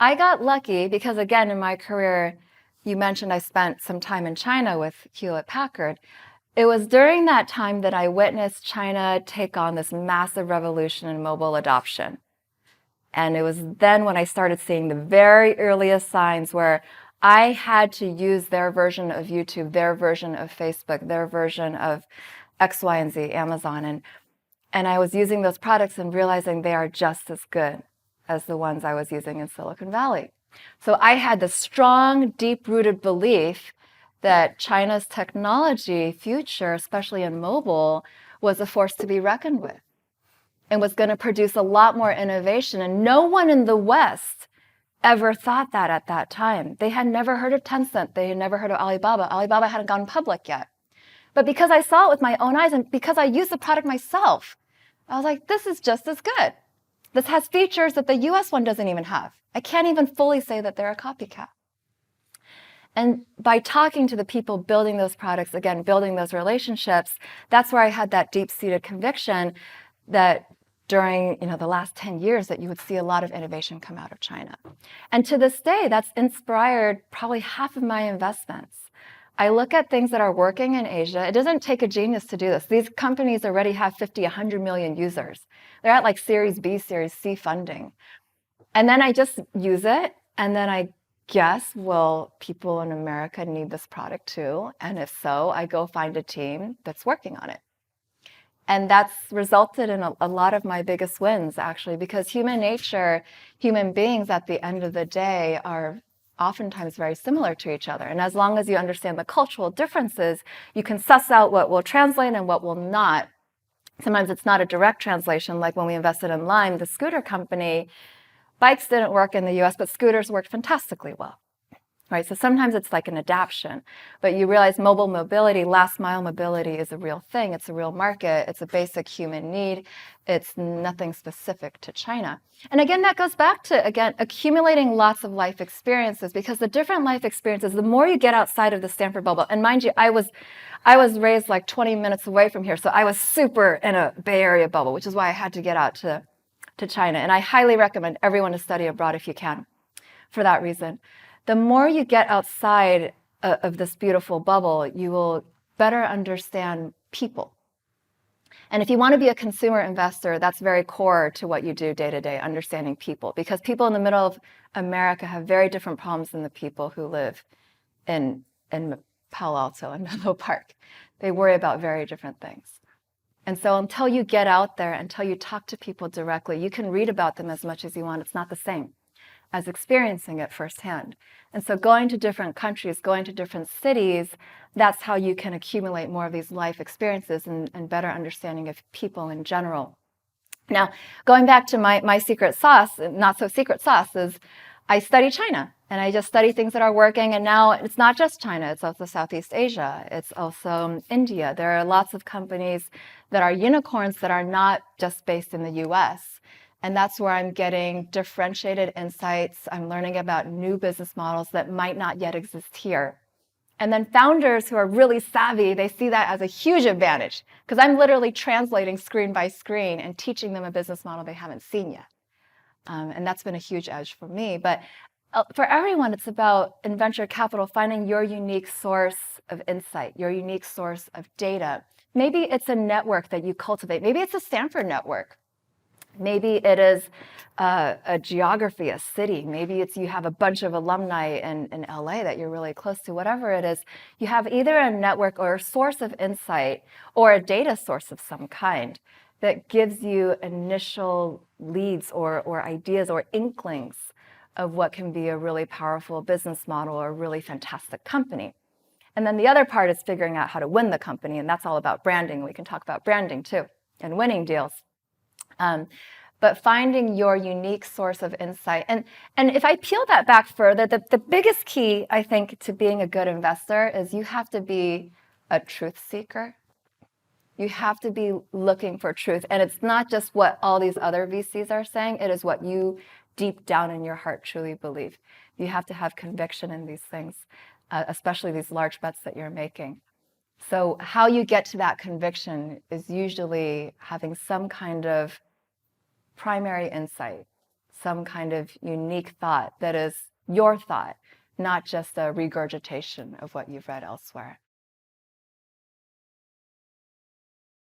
I got lucky because, again, in my career, you mentioned I spent some time in China with Hewlett-Packard. It was during that time that I witnessed China take on this massive revolution in mobile adoption. And it was then when I started seeing the very earliest signs where I had to use their version of YouTube, their version of Facebook, their version of X, Y, and Z, Amazon. And I was using those products and realizing they are just as good as the ones I was using in Silicon Valley. So I had this strong, deep-rooted belief that China's technology future, especially in mobile, was a force to be reckoned with and was going to produce a lot more innovation. And no one in the West ever thought that at that time. They had never heard of Tencent. They had never heard of Alibaba. Alibaba hadn't gone public yet. But because I saw it with my own eyes and because I used the product myself, I was like, this is just as good. This has features that the US one doesn't even have. I can't even fully say that they're a copycat. And by talking to the people building those products, again, building those relationships, that's where I had that deep-seated conviction that during the last 10 years that you would see a lot of innovation come out of China. And to this day, that's inspired probably half of my investments. I look at things that are working in Asia. It doesn't take a genius to do this. These companies already have 50, 100 million users. They're at like Series B, Series C funding. And then I just use it, and then I guess, will people in America need this product too? And if so, I go find a team that's working on it. And that's resulted in a lot of my biggest wins, actually, because human nature, human beings at the end of the day are oftentimes very similar to each other. And as long as you understand the cultural differences, you can suss out what will translate and what will not. Sometimes it's not a direct translation, like when we invested in Lime, the scooter company. Bikes didn't work in the US, but scooters worked fantastically well. Right? So sometimes it's like an adaptation, but you realize mobile mobility, last mile mobility is a real thing. It's a real market. It's a basic human need. It's nothing specific to China. And again, that goes back to, again, accumulating lots of life experiences, because the different life experiences, the more you get outside of the Stanford bubble, and mind you, I was raised like 20 minutes away from here, so I was super in a Bay Area bubble, which is why I had to get out to China. And I highly recommend everyone to study abroad if you can, for that reason. The more you get outside of this beautiful bubble, you will better understand people. And if you want to be a consumer investor, that's very core to what you do day to day, understanding people. Because people in the middle of America have very different problems than the people who live in Palo Alto and Menlo Park. They worry about very different things. And so until you get out there, until you talk to people directly, you can read about them as much as you want. It's not the same as experiencing it firsthand. And so going to different countries, going to different cities, that's how you can accumulate more of these life experiences and better understanding of people in general. Now, going back to my secret sauce, not so secret sauce, is I study China. And I just study things that are working. And now it's not just China, it's also Southeast Asia. It's also India. There are lots of companies that are unicorns that are not just based in the US. And that's where I'm getting differentiated insights. I'm learning about new business models that might not yet exist here. And then founders who are really savvy, they see that as a huge advantage, because I'm literally translating screen by screen and teaching them a business model they haven't seen yet. And that's been a huge edge for me. But for everyone, it's about, in venture capital, finding your unique source of insight, your unique source of data. Maybe it's a network that you cultivate. Maybe it's a Stanford network. Maybe it is a geography, a city. Maybe it's you have a bunch of alumni in LA that you're really close to. Whatever it is, you have either a network or a source of insight or a data source of some kind that gives you initial leads or ideas or inklings of what can be a really powerful business model or a really fantastic company. And then the other part is figuring out how to win the company, and that's all about branding. We can talk about branding too, and winning deals. But finding your unique source of insight. And if I peel that back further, the biggest key, I think, to being a good investor is you have to be a truth seeker. You have to be looking for truth. And it's not just what all these other VCs are saying, it is what you deep down in your heart truly believe. You have to have conviction in these things, especially these large bets that you're making. So how you get to that conviction is usually having some kind of primary insight, some kind of unique thought that is your thought, not just a regurgitation of what you've read elsewhere.